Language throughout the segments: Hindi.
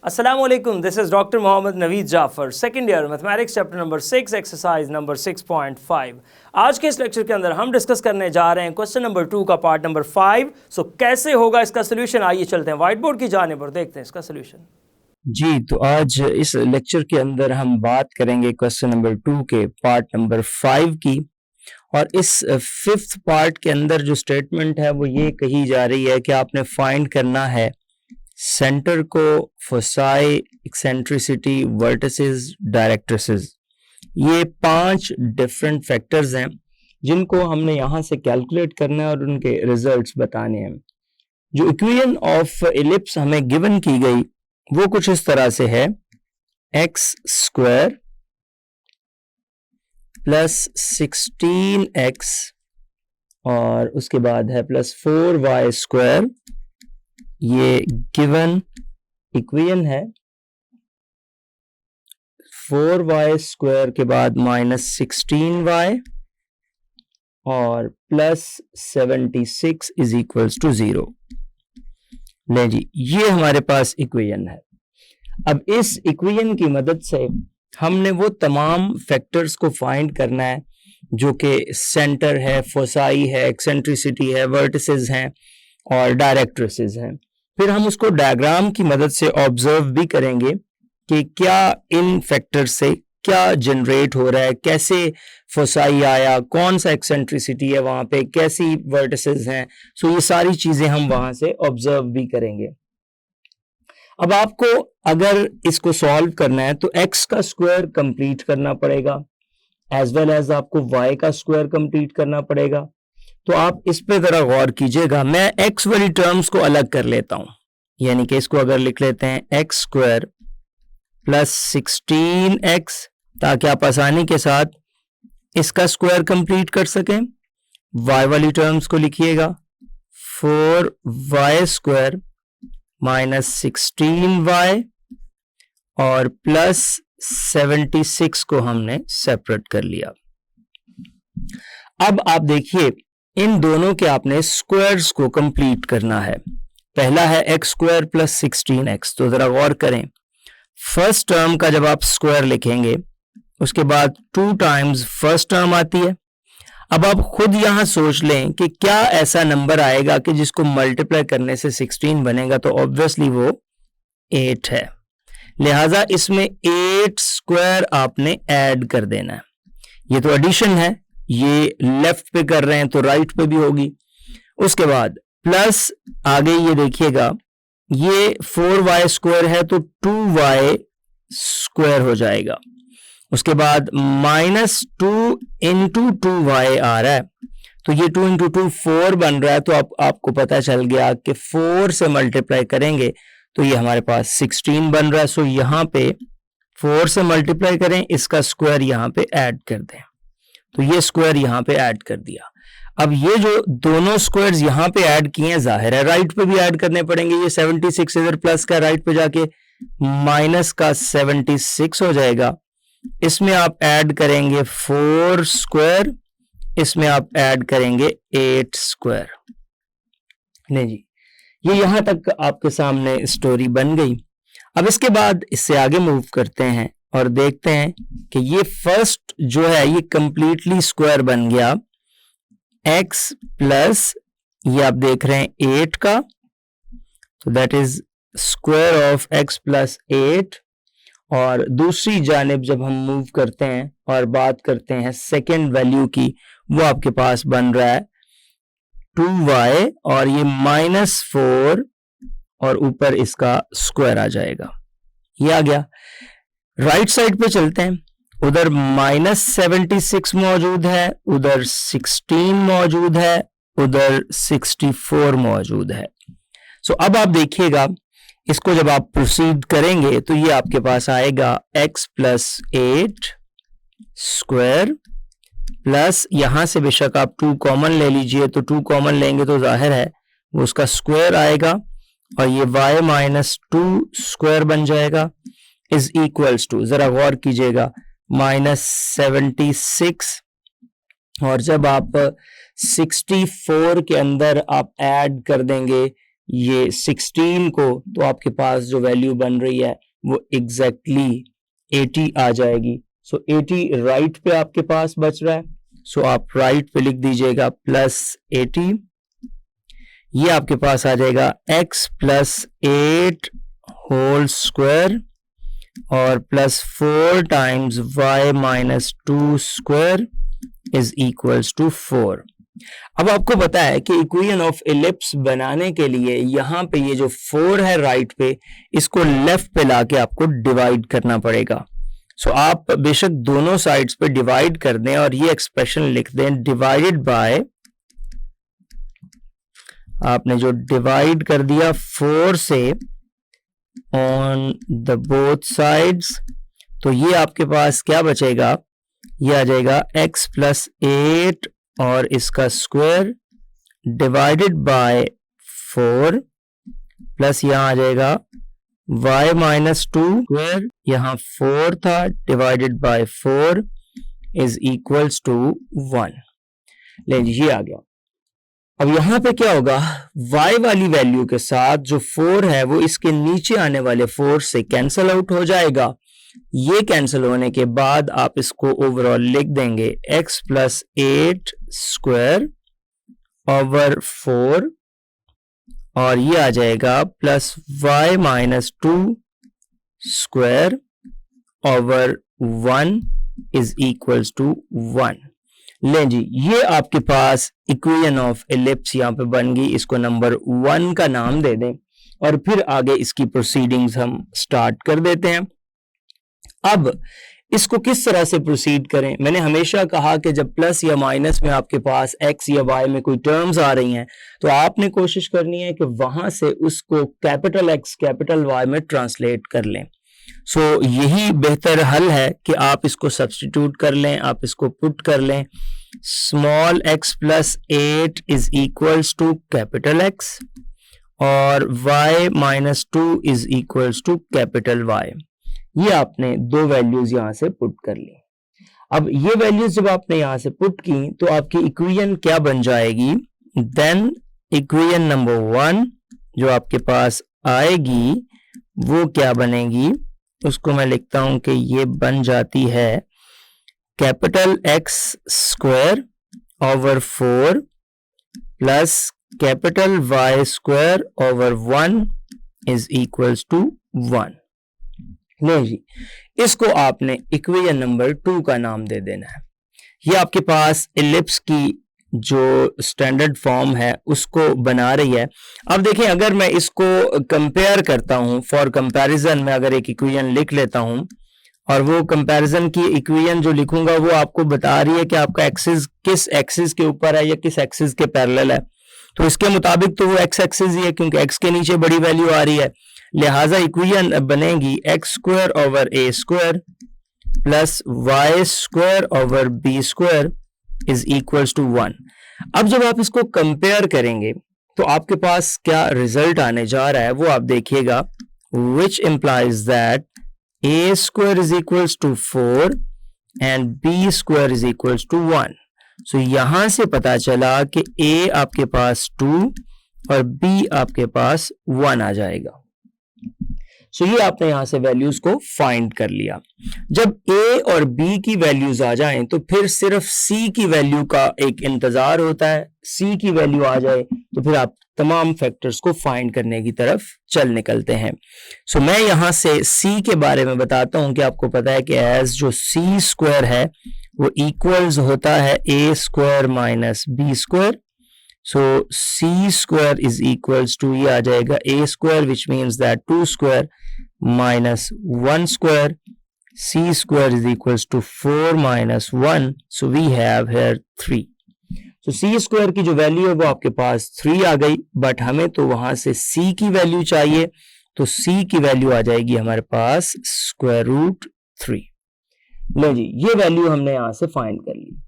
Assalamualaikum, this is Dr. Mohammad Naveed Jafar, second year mathematics chapter number 6 exercise number 6.5। आज के इस लेक्चर के अंदर हम डिस्कस करने जा रहे हैं क्वेश्चन नंबर 2 का पार्ट नंबर 5। सो कैसे होगा इसका सोल्यूशन, आइए चलते हैं व्हाइट बोर्ड की जानिब और देखते हैं इसका सोल्यूशन। जी, तो आज इस लेक्चर के अंदर हम बात करेंगे क्वेश्चन नंबर 2 के पार्ट नंबर 5 की। और इस फिफ्थ पार्ट के अंदर जो स्टेटमेंट है वो ये कही जा रही है कि आपने फाइंड करना है सेंटर को, फोसाई, एक्सेंट्रिसिटी, वर्टिसेस, डायरेक्ट्रिसेस। ये 5 डिफरेंट फैक्टर्स हैं जिनको हमने यहाँ से कैलकुलेट करना है और उनके रिजल्ट्स बताने हैं। जो इक्वेशन ऑफ एलिप्स हमें गिवन की गई वो कुछ इस तरह से है, एक्स स्क्वायर प्लस 16x और उसके बाद है प्लस 4y स्क्वायर। ये गिवन इक्वेशन है। 4y स्क्वायर के बाद माइनस 16y और प्लस 76 इज इक्वल्स टू 0। ले जी, ये हमारे पास इक्वेशन है। अब इस इक्वेशन की मदद से हमने वो तमाम फैक्टर्स को फाइंड करना है जो कि सेंटर है, फोसाई है, एक्सेंट्रिसिटी है, वर्टिसेस हैं और डायरेक्ट्रिसेस हैं। फिर हम उसको डायग्राम की मदद से ऑब्जर्व भी करेंगे कि क्या इन फैक्टर से क्या जनरेट हो रहा है, कैसे फोसाई आया, कौन सा एक्सेंट्रिसिटी है वहां पे, कैसी वर्टिसेस हैं। सो ये सारी चीजें हम वहां से ऑब्जर्व भी करेंगे। अब आपको अगर इसको सॉल्व करना है तो x का स्क्वायर कंप्लीट करना पड़ेगा, एज वेल एज आपको y का स्क्वायर कंप्लीट करना पड़ेगा। तो आप इस पे जरा गौर कीजिएगा। मैं x वाली टर्म्स को अलग कर लेता हूं, यानी कि इसको अगर लिख लेते हैं x स्क्वायर प्लस 16x, ताकि आप आसानी के साथ इसका स्क्वायर कंप्लीट कर सकें। y वाली टर्म्स को लिखिएगा 4y स्क्वायर माइनस 16y और प्लस 76 को हमने सेपरेट कर लिया। अब आप देखिए, इन दोनों के आपने स्क्वायर्स को कंप्लीट करना है। पहला है x स्क्वायर प्लस 16x। तो जरा गौर करें, फर्स्ट टर्म का जब आप स्क्वायर लिखेंगे उसके बाद 2 टाइम्स फर्स्ट टर्म आती है। अब आप खुद यहां सोच लें कि क्या ऐसा नंबर आएगा कि जिसको मल्टीप्लाई करने से 16 बनेगा, तो ऑब्वियसली वो 8 है। लिहाजा इसमें 8 स्क्वायर आपने ऐड कर देना है। ये तो एडिशन है, ये लेफ्ट पे कर रहे हैं तो राइट पे भी होगी। उसके बाद प्लस आगे ये देखिएगा, ये 4y स्क्वायर है तो 2y स्क्वायर हो जाएगा। उसके बाद माइनस 2 इंटू 2y आ रहा है, तो ये 2 इंटू 2 4 बन रहा है। तो आपको पता चल गया कि 4 से मल्टीप्लाई करेंगे तो ये हमारे पास 16 बन रहा है। सो यहाँ पे 4 से मल्टीप्लाई करें, इसका स्क्वायर यहाँ पे ऐड कर दें, तो ये स्क्वायर यहाँ पे ऐड कर दिया। अब ये जो दोनों स्क्वायर्स यहाँ पे ऐड किए हैं, जाहिर है राइट पे भी ऐड करने पड़ेंगे। ये 76 इधर प्लस का, राइट पे जाके माइनस का 76 हो जाएगा। इसमें आप ऐड करेंगे 4 स्क्वायर, इसमें आप ऐड करेंगे 8 स्क्वायर। नहीं जी, ये यहां तक आपके सामने स्टोरी बन गई। अब इसके बाद इससे आगे मूव करते हैं और देखते हैं कि ये फर्स्ट जो है ये कंप्लीटली स्क्वायर बन गया। x प्लस ये आप देख रहे हैं 8 का, तो that is square of x plus 8। और दूसरी जानिब जब हम मूव करते हैं और बात करते हैं सेकेंड वैल्यू की, वो आपके पास बन रहा है 2y और ये माइनस 4 और ऊपर इसका स्क्वायर आ जाएगा। ये आ गया। राइट साइड पे चलते हैं, उधर माइनस 76 मौजूद है, उधर 16 मौजूद है, उधर 64 मौजूद है। सो अब आप देखिएगा, इसको जब आप प्रोसीड करेंगे तो ये आपके पास आएगा x प्लस 8 स्क्वायर प्लस, यहां से बेशक आप 2 कॉमन ले लीजिए, तो 2 कॉमन लेंगे तो जाहिर है वो उसका स्क्वायर आएगा और ये y माइनस 2 स्क्वायर बन जाएगा इज इक्वल्स टू, जरा गौर कीजिएगा, माइनस 76। और जब आप 64 के अंदर आप ऐड कर देंगे ये 16 को, तो आपके पास जो वैल्यू बन रही है वो एग्जैक्टली 80 आ जाएगी। सो 80 राइट पे आपके पास बच रहा है, सो आप राइट पे लिख दीजिएगा +80। ये आपके पास आ जाएगा x +8 होल स्क्वायर और +4 times y - 2 square is equals to 4। अब आपको पता है कि इक्वेशन ऑफ एलिप्स बनाने के लिए यहाँ पे ये जो 4 है राइट पे, इसको लेफ्ट पे लाके आपको डिवाइड करना पड़ेगा। सो आप बेशक दोनों साइड्स पे डिवाइड कर दें और ये एक्सप्रेशन लिख दें डिवाइडेड बाय, आपने जो डिवाइड कर दिया 4 से ऑन द बोथ साइड्स, तो ये आपके पास क्या बचेगा, ये आ जाएगा x +8 और इसका स्क्वायर डिवाइडेड बाय 4 प्लस यहाँ आ जाएगा y - 2 स्क्वायर, यहाँ 4 था divided by 4 is equals to 1। ले ये आ गया। अब यहां पे क्या होगा, y वाली वैल्यू के साथ जो 4 है वो इसके नीचे आने वाले 4 से कैंसल आउट हो जाएगा। ये कैंसिल होने के बाद आप इसको ओवरऑल लिख देंगे x +8 स्क्वायर ओवर 4 और ये आ जाएगा +y - 2 square over 1 is equals to 1। लें जी, ये आपके पास इक्वेशन ऑफ एलिप्स यहाँ पे बन गई। इसको नंबर 1 का नाम दे दें और फिर आगे इसकी प्रोसीडिंग्स हम स्टार्ट कर देते हैं। अब इसको किस तरह से प्रोसीड करें, मैंने हमेशा कहा कि जब प्लस या माइनस में आपके पास x या y में कोई टर्म्स आ रही हैं तो आपने कोशिश करनी है कि वहां से उसको कैपिटल X कैपिटल Y में ट्रांसलेट कर लें। सो यही बेहतर हल है कि आप इसको सब्स्टिट्यूट कर लें, आप इसको पुट कर लें। Small x +8 is equals to capital X और y - 2 is equals to capital Y। ये आपने दो वैल्यूज यहां से पुट कर ली। अब ये वैल्यूज जब आपने यहां से पुट की तो आपकी इक्वेशन क्या बन जाएगी, देन इक्वेशन नंबर 1 जो आपके पास आएगी वो क्या बनेगी, उसको मैं लिखता हूं कि ये बन जाती है capital X square over 4 plus capital Y square over 1 is equals to 1। नहीं जी, इसको आपने इक्वेशन नंबर 2 का नाम दे देना है। ये आपके पास एलिप्स की जो स्टैंडर्ड फॉर्म है उसको बना रही है। अब देखें, अगर मैं इसको कंपेयर करता हूं, फॉर कंपैरिजन में अगर एक इक्वेशन लिख लेता हूं और वो कंपैरिजन की इक्वेशन जो लिखूंगा वो आपको बता रही है कि आपका एक्सिस किस एक्सिस के ऊपर है या किस एक्सिस के पैरेलल है, तो इसके मुताबिक तो वो एक्स एक्सिस ही है क्योंकि एक्स के नीचे बड़ी वैल्यू आ रही है। लिहाजा इक्वेशन बनेगी x square over a square plus y square over b square is equals to 1। अब जब आप इसको कंपेयर करेंगे तो आपके पास क्या रिजल्ट आने जा रहा है वो आप देखिएगा, which implies that a square is equals to 4 and b square is equals to 1। So यहां से पता चला कि ए आपके पास 2 और बी आपके पास 1 आ जाएगा। सो ये आपने यहां से वैल्यूज को फाइंड कर लिया। जब ए और बी की वैल्यूज आ जाएं तो फिर सिर्फ सी की वैल्यू का एक इंतजार होता है। सी की वैल्यू आ जाए तो फिर आप तमाम फैक्टर्स को फाइंड करने की तरफ चल निकलते हैं। सो मैं यहां से सी के बारे में बताता हूं कि आपको पता है कि एज जो सी स्क्वायर है वो इक्वल्स होता है a square minus b square. So c square is equals to, ये आ जाएगा a square which means that 2 square minus 1 square, c square is equals to 4 minus 1, so we have here 3। So c square की जो वैल्यू है वो आपके पास 3 आ गई, बट हमें तो वहां से सी की वैल्यू चाहिए, तो सी की वैल्यू आ जाएगी हमारे पास स्क्वायर रूट 3। लो जी, ये वैल्यू हमने यहां से फाइंड कर ली।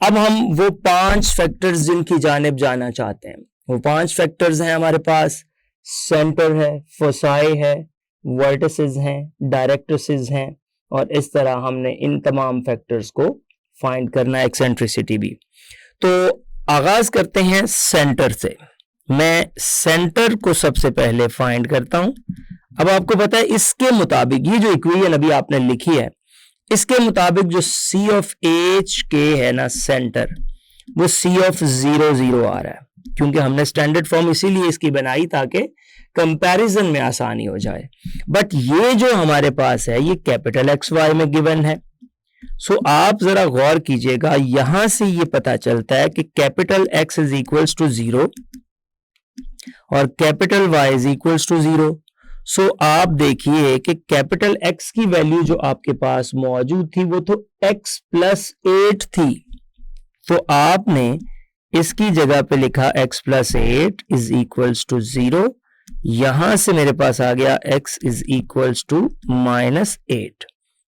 अब हम वो 5 फैक्टर्स जिनकी जानिब जाना चाहते हैं, वो 5 फैक्टर्स हैं हमारे पास। सेंटर है, फोसाई है, वर्टिसेस हैं, डायरेक्ट्रिसेस हैं, और इस तरह हमने इन तमाम फैक्टर्स को फाइंड करना है, एक्सेंट्रिसिटी भी। तो आगाज करते हैं सेंटर से। मैं सेंटर को सबसे पहले फाइंड करता हूं। अब आपको पता है इसके मुताबिक ये जो इक्वेशन अभी आपने लिखी है, इसके मुताबिक जो C ऑफ एच के है ना सेंटर, वो C ऑफ 0 0 आ रहा है, क्योंकि हमने स्टैंडर्ड फॉर्म इसीलिए इसकी बनाई ताकि कंपैरिजन में आसानी हो जाए। बट ये जो हमारे पास है ये कैपिटल एक्स वाई में गिवन है। सो आप जरा गौर कीजिएगा, यहां से ये पता चलता है कि capital X is equals to 0 और capital Y is equals to 0। So आप देखिए कि कैपिटल एक्स की वैल्यू जो आपके पास मौजूद थी वो तो x प्लस 8 थी, तो आपने इसकी जगह पे लिखा x plus 8 is equals to 0। यहां से मेरे पास आ गया x is equals to minus 8,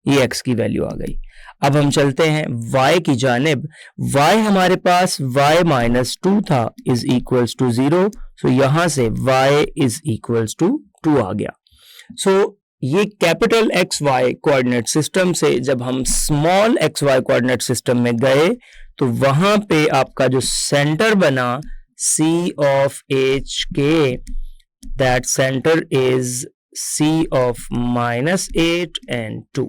ये x की वैल्यू आ गई। अब हम चलते हैं y की जानिब। y हमारे पास y माइनस 2 था इज इक्वल्स टू 0, सो यहां से y इज इक्वल्स टू 2 आ गया। सो ये capital X Y coordinate system से जब हम small x Y coordinate system में गए तो वहां पे आपका जो सेंटर बना C ऑफ एच के, that centre is C of minus 8 and 2।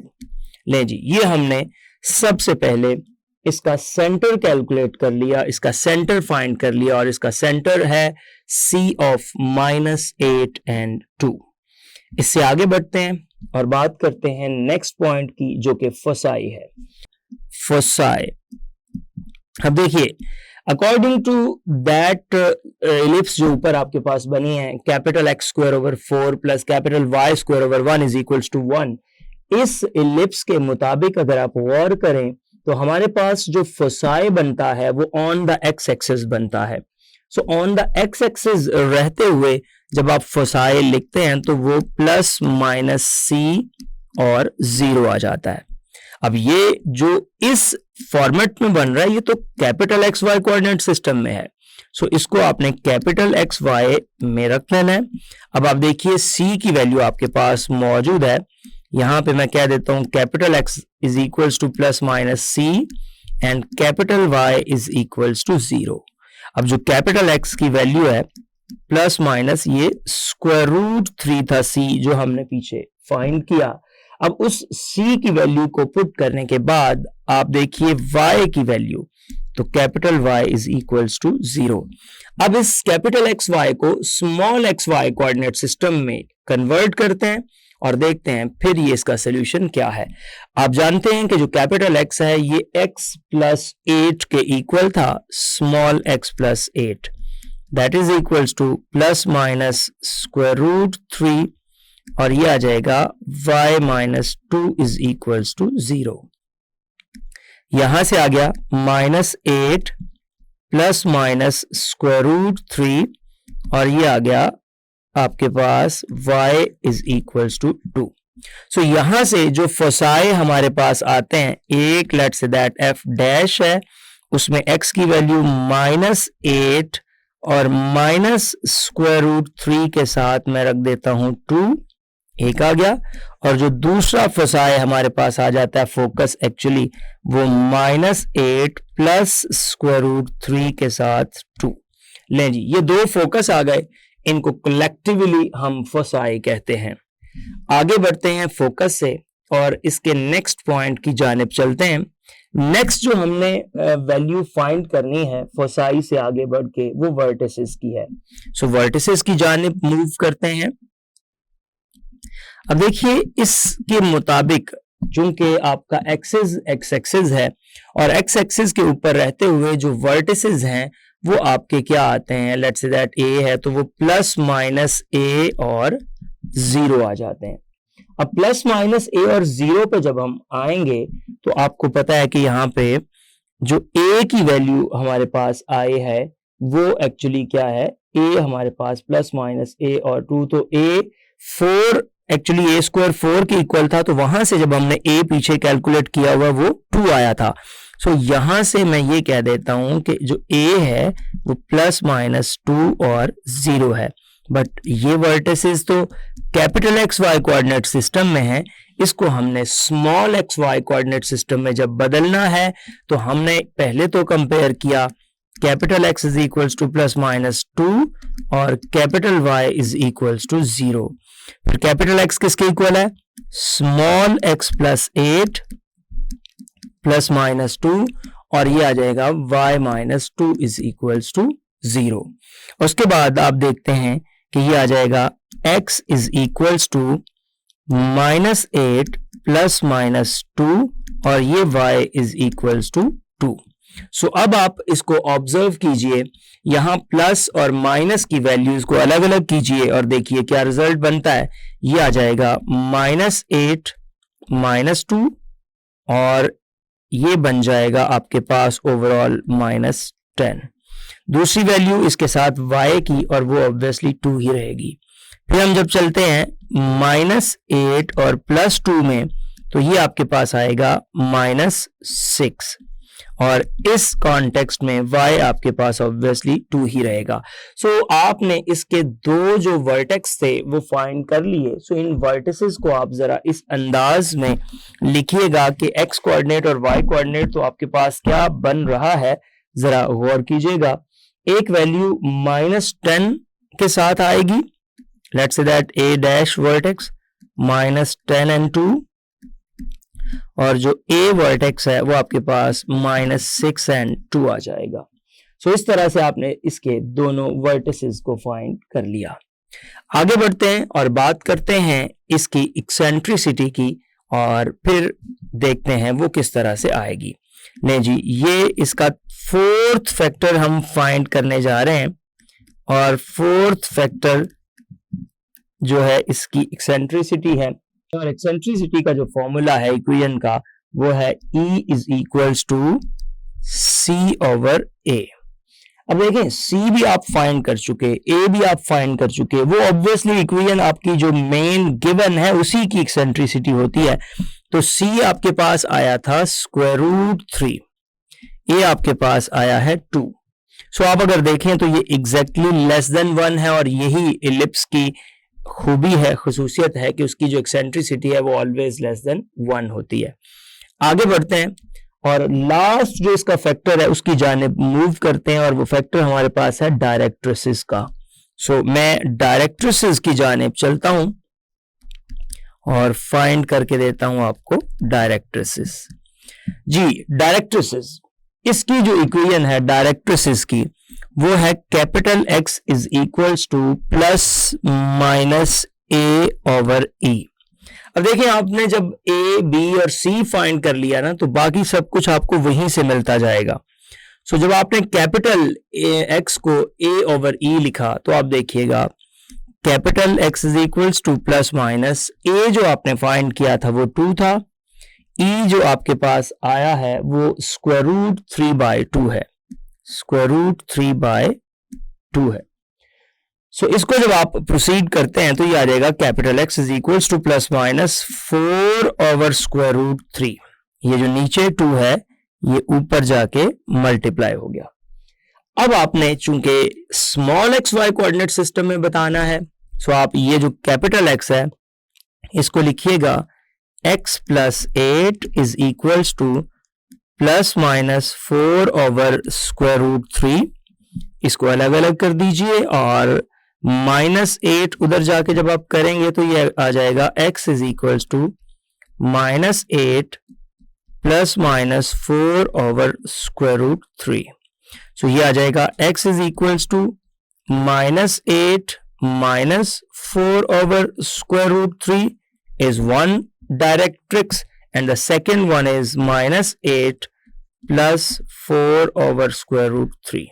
ले जी, ये हमने सबसे पहले इसका सेंटर कैलकुलेट कर लिया, इसका सेंटर फाइंड कर लिया, और इसका सेंटर है C ऑफ माइनस 8 एंड 2। इससे आगे बढ़ते हैं और बात करते हैं नेक्स्ट पॉइंट की, जो कि फोसाई है। फोसाई, अब देखिए अकॉर्डिंग टू दैट इलिप्स जो ऊपर आपके पास बनी है, capital X square over 4 plus capital Y square over 1 is equals to 1, इस इलिप्स के मुताबिक अगर आप गौर करें तो हमारे पास जो फोसाई बनता है वो ऑन द एक्स एक्सिस बनता है। So on the x axis रहते हुए जब आप फोसाई लिखते हैं तो वो प्लस माइनस सी और 0 आ जाता है। अब ये जो इस फॉर्मेट में बन रहा है ये तो capital X Y coordinate system में है, सो इसको आपने कैपिटल एक्स वाई में रख लेना है। अब आप देखिए सी की वैल्यू आपके पास मौजूद है, यहां पे मैं कह देता हूं capital X is equals to plus minus c and capital Y is equals to 0। अब जो कैपिटल एक्स की वैल्यू है प्लस माइनस ये स्क्वायर रूट 3 था सी जो हमने पीछे फाइंड किया। अब उस सी की वैल्यू को पुट करने के बाद आप देखिए y की वैल्यू, तो capital Y is equals to 0। अब इस कैपिटल एक्स वाई को small x Y coordinate system में कन्वर्ट करते हैं और देखते हैं फिर ये इसका सोल्यूशन क्या है। आप जानते हैं कि जो कैपिटल एक्स है ये x प्लस 8 के इक्वल था small x plus 8, that is equals to plus minus square root 3, और ये आ जाएगा y minus 2 is equals to 0। यहां से आ गया minus 8 plus minus square root 3, और ये आ गया आपके पास y is equals to 2। So यहां से जो फोसाई हमारे पास आते हैं, एक let's say that f dash है, उसमें x की वैल्यू माइनस 8 और माइनस स्क्वायर रूट 3 के साथ मैं रख देता हूं 2, एक आ गया। और जो दूसरा फोसाई हमारे पास आ जाता है फोकस, एक्चुअली वो माइनस 8 प्लस स्क्वायर रूट 3 के साथ 2। लें जी, ये दो फोकस आ गए, इनको कलेक्टिवली हम फोसाई कहते हैं। आगे बढ़ते हैं फोकस से और इसके नेक्स्ट पॉइंट की जानिब चलते हैं। नेक्स्ट जो हमने वैल्यू फाइंड करनी है फोसाई से आगे बढ़ के, वो वर्टिसेस की है। सो वर्टिसेस की जानिब मूव करते हैं। अब देखिए इसके मुताबिक चूंकि आपका एक्सिस एक्स एक्सिस है और एक्स एक्सिस के ऊपर रहते हुए जो वर्टिसेस हैं वो आपके क्या आते हैं, लेट्स से दैट ए है तो वो प्लस माइनस ए और 0 आ जाते हैं। अब प्लस माइनस ए और 0 पे जब हम आएंगे तो आपको पता है कि यहाँ पे जो ए की वैल्यू हमारे पास आई है वो एक्चुअली क्या है, ए हमारे पास प्लस माइनस ए और 2, तो ए 4 एक्चुअली ए स्क्वायर 4 के इक्वल था, तो वहां से जब हमने ए पीछे कैलकुलेट किया हुआ वो 2 आया था। सो यहां से मैं ये कह देता हूं कि जो ए है वो प्लस माइनस 2 और 0 है। बट ये वर्टिसेस तो capital X Y coordinate system में है, इसको हमने small x Y coordinate system में जब बदलना है तो हमने पहले तो कंपेयर किया capital X is equals to plus minus 2 और capital Y is equals to 0। फिर कैपिटल X किसके इक्वल है? Small x plus 8 plus minus 2 और ये आ जाएगा y minus 2 is equals to 0। उसके बाद आप देखते हैं कि ये आ जाएगा x is equals to minus 8 plus minus 2 और ये y is equals to 2। So अब आप इसको ऑब्जर्व कीजिए, यहां प्लस और माइनस की वैल्यूज को अलग अलग कीजिए और देखिए क्या रिजल्ट बनता है। ये आ जाएगा माइनस 8 माइनस 2 और ये बन जाएगा आपके पास ओवरऑल माइनस 10। दूसरी वैल्यू इसके साथ y की और वो ऑब्वियसली 2 ही रहेगी। फिर हम जब चलते हैं माइनस 8 और प्लस 2 में तो ये आपके पास आएगा माइनस 6 और इस कॉन्टेक्स्ट में y आपके पास ऑब्वियसली 2 ही रहेगा। सो आपने इसके दो जो वर्टेक्स थे वो फाइंड कर लिए। सो इन वर्टिसेस को आप जरा इस अंदाज में लिखिएगा कि x कोऑर्डिनेट और y कोऑर्डिनेट तो आपके पास क्या बन रहा है, जरा गौर कीजिएगा। एक वैल्यू माइनस 10 के साथ आएगी, let's say that a dash vertex minus 10 and 2 और जो a वर्टेक्स है वो आपके पास माइनस 6 and 2 आ जाएगा। सो इस तरह से आपने इसके दोनों वर्टिसेस को फाइंड कर लिया। आगे बढ़ते हैं और बात करते हैं इसकी एक्सेंट्रिसिटी की और फिर देखते हैं वो किस तरह से आएगी। नहीं जी, ये इसका फोर्थ फैक्टर हम फाइंड करने जा रहे हैं और फोर्थ फैक्टर जो है इसकी एक्सेंट्रिसिटी है और एक्सेंट्रिसिटी का जो फॉर्मूला है इक्वेशन का वो है E is equals to C over A। अब देखें C भी आप फाइंड कर चुके, A भी आप फाइंड कर चुके, वो ऑब्वियसली इक्वेशन आपकी जो मेन गिवन है उसी की एक्सेंट्रिसिटी होती है। तो C आपके पास आया था स्क्वायर रूट 3, A आपके पास आया है 2। सो आप अगर देखें तो ये एग्जैक्टली लेस देन 1 है और यही इलिप्स की खूबी है, खसूसियत है कि उसकी जो एक्सेंट्रिसिटी है वो ऑलवेज लेस देन 1 होती है। आगे बढ़ते हैं और लास्ट जो इसका फैक्टर है उसकी जानिब मूव करते हैं और वो फैक्टर हमारे पास है डायरेक्ट्रिसेस का। सो मैं डायरेक्ट्रिसेस की जानिब चलता हूं और फाइंड करके देता हूं आपको डायरेक्ट्रिसेस। जी, डायरेक्ट्रिसेस, इसकी जो इक्वेशन है डायरेक्ट्रिसेस की वो है capital X is equals to plus minus A over E। अब देखिए आपने जब A, B और C फाइंड कर लिया ना तो बाकी सब कुछ आपको वहीं से मिलता जाएगा। सो जब आपने कैपिटल X को A ओवर E लिखा तो आप देखिएगा capital X is equals to plus minus A जो आपने फाइंड किया था वो 2 था, E जो आपके पास आया है वो स्क्वायर रूट 3/2 है, स्क्वायर रूट 3/2 है। सो इसको जब आप प्रोसीड करते हैं तो ये आ जाएगा capital X is equals to plus minus 4 over square root 3। ये जो नीचे 2 है ये ऊपर जाके मल्टीप्लाई हो गया। अब आपने चूंकि small x y coordinate system में बताना है, सो आप ये जो कैपिटल X है इसको लिखिएगा x plus 8 is equals to plus minus 4 over square root 3। इसको अलग अलग कर दीजिए और माइनस 8 उधर जाके जब आप करेंगे तो ये आ जाएगा x is equals to minus 8 plus minus 4 over square root 3। So ये आ जाएगा x is equals to minus 8 minus 4 over square root 3 is one directrix and the second one is minus 8 plus 4 over square root 3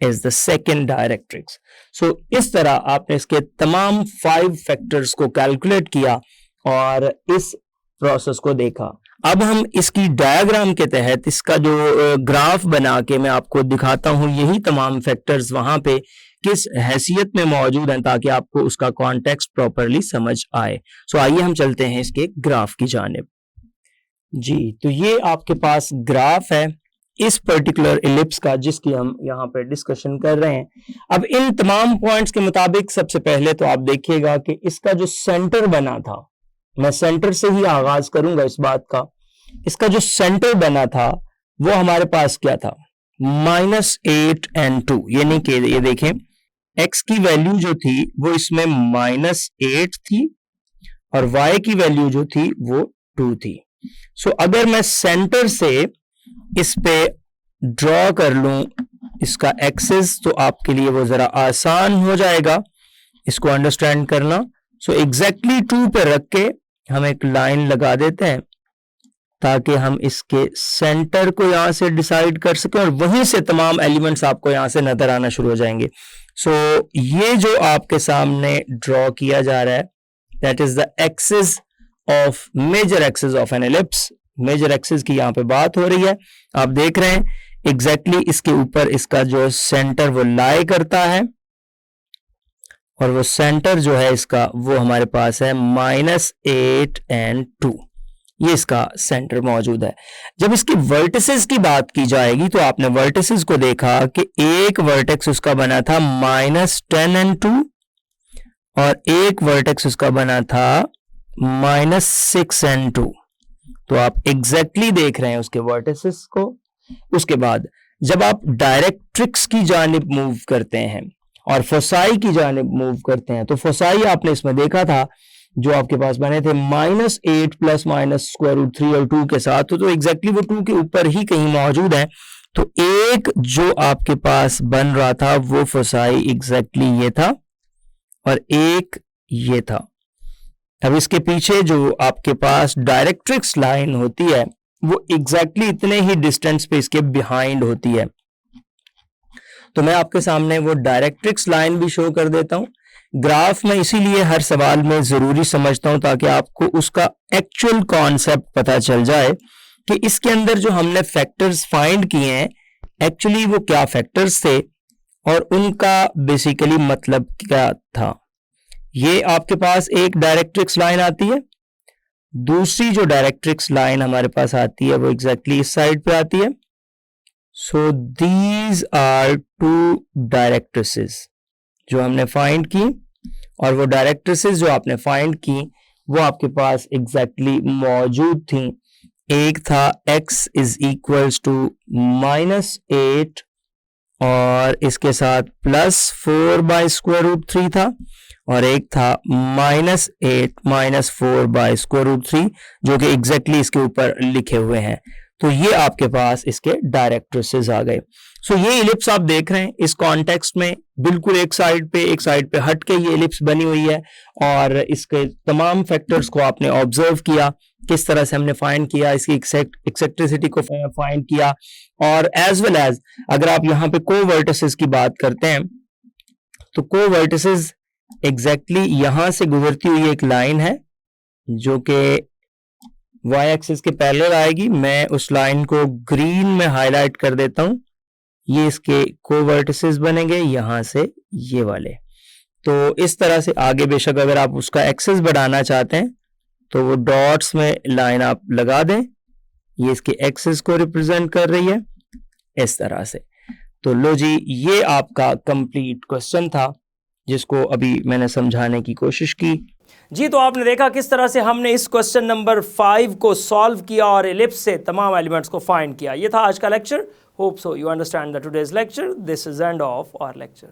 is the second directrix. So इस तरह आपने इसके तमाम 5 फैक्टर्स को कैलकुलेट किया और इस प्रोसेस को देखा. अब हम इसकी डायग्राम के तहत इसका जो ग्राफ बना के मैं आपको दिखाता हूं, यही तमाम फैक्टर्स वहां पे किस हैसियत में मौजूद हैं ताकि आपको उसका कॉन्टेक्स्ट प्रॉपरली समझ आए. सो आइए हम चलते हैं इसके ग्राफ की जानिब. जी, तो ये आपके पास ग्राफ है इस पर्टिकुलर इलिप्स का जिसकी हम यहाँ पे डिस्कशन कर रहे हैं. अब इन तमाम पॉइंट्स के मुताबिक सबसे पहले तो आप देखिएगा कि इसका जो सेंटर बना था, मैं सेंटर से ही आगाज करूंगा इस बात का. इसका जो सेंटर बना था वो हमारे पास क्या था? -8 and 2, यानी कि ये देखें x की वैल्यू जो थी वो इसमें -8 थी और y की वैल्यू जो थी वो 2 थी। सो अगर मैं सेंटर से इस पे ड्रॉ कर लूं इसका एक्सिस तो आपके लिए वो जरा आसान हो जाएगा इसको अंडरस्टैंड करना। सो एग्जैक्टली 2 पे रख के हम एक लाइन लगा देते हैं ताकि हम इसके सेंटर को यहां से डिसाइड कर सकें और वहीं से तमाम एलिमेंट्स आपको यहां से नजर आना शुरू हो जाएंगे। सो ये जो आपके सामने ड्रॉ किया जा रहा है that is the axis of major axis of an ellipse. Major axis की यहां पे बात हो रही है, आप देख रहे हैं एग्जैक्टली इसके ऊपर इसका जो सेंटर वो लाई करता है और वो सेंटर जो है इसका वो हमारे पास है -8 and 2, ये इसका सेंटर मौजूद है। जब इसकी वर्टिसेस की बात की जाएगी तो आपने वर्टिसेस को देखा कि एक वर्टेक्स उसका बना था -10 and 2 और एक वर्टेक्स उसका बना था -6 and 2। तो आप एग्जैक्टली देख रहे हैं उसके वर्टिसेस को। उसके बाद जब आप डायरेक्ट्रिक्स की जानिब मूव करते हैं और फोसाई की जानिब मूव करते हैं तो फोसाई आपने इसमें देखा था जो आपके पास बने थे -8 प्लस -√3 और 2 के साथ, तो एग्जैक्टली वो 2 के ऊपर ही कहीं मौजूद है। तो एक जो आपके पास बन रहा था वो फोसाई एग्जैक्टली ये था और एक ये था। अब इसके पीछे जो आपके पास डायरेक्ट्रिक्स लाइन होती है वो एग्जैक्टली इतने ही डिस्टेंस पे इसके बिहाइंड होती है। तो मैं आपके सामने वो डायरेक्ट्रिक्स लाइन भी शो कर देता हूं। ग्राफ में इसीलिए हर सवाल में जरूरी समझता हूं ताकि आपको उसका एक्चुअल कॉन्सेप्ट पता चल जाए कि इसके अंदर जो हमने फैक्टर्स फाइंड किए हैं एक्चुअली वो क्या फैक्टर्स थे और उनका बेसिकली मतलब क्या था। ये आपके पास एक डायरेक्ट्रिक्स लाइन आती है, दूसरी जो डायरेक्ट्रिक्स लाइन हमारे पास आती है वो एग्जैक्टली इस साइड पे आती है। सो दीज आर 2 डायरेक्ट्रिसेस जो हमने फाइंड की और वो डायरेक्ट्रिसेस जो आपने फाइंड की वो आपके पास एग्जैक्टली मौजूद थी। एक था x इज इक्वल्स टू -8 और इसके साथ +4/√3 था और एक था -8 -4/√3 जो कि एग्जैक्टली इसके ऊपर लिखे हुए हैं। तो ये आपके पास इसके डायरेक्ट्रिसेस आ गए। सो ये इलिप्स आप देख रहे हैं इस कॉन्टेक्स्ट में बिल्कुल एक साइड पे हट के ये इलिप्स बनी हुई है और इसके तमाम फैक्टर्स को आपने ऑब्जर्व किया, किस तरह से हमने फाइंड किया, इसकी एक्सेंट्रिसिटी को फाइंड किया और एज वेल एज अगर आप यहाँ पे कोवर्टिसेस की बात करते हैं तो कोवर्टिसेस एग्जैक्टली यहां से गुजरती हुई एक लाइन है जो कि y एक्सिस के पैरेलल आएगी। मैं उस लाइन को ग्रीन में हाईलाइट कर देता हूं, ये इसके कोवर्टिसेस बनेंगे यहां से ये वाले। तो इस तरह से आगे बेशक अगर आप उसका एक्सिस बढ़ाना चाहते हैं तो वो डॉट्स में लाइन आप लगा दें, ये इसके एक्सिस को रिप्रेजेंट कर रही है इस तरह से। तो लो जी, ये आपका कंप्लीट क्वेश्चन था जिसको अभी मैंने समझाने की कोशिश की। जी, तो आपने देखा किस तरह से हमने इस क्वेश्चन नंबर 5 को सॉल्व किया और एलिप्स से तमाम एलिमेंट्स को फाइंड किया। ये था आज का lecture. Hope so you understand the today's lecture. This is end of our lecture.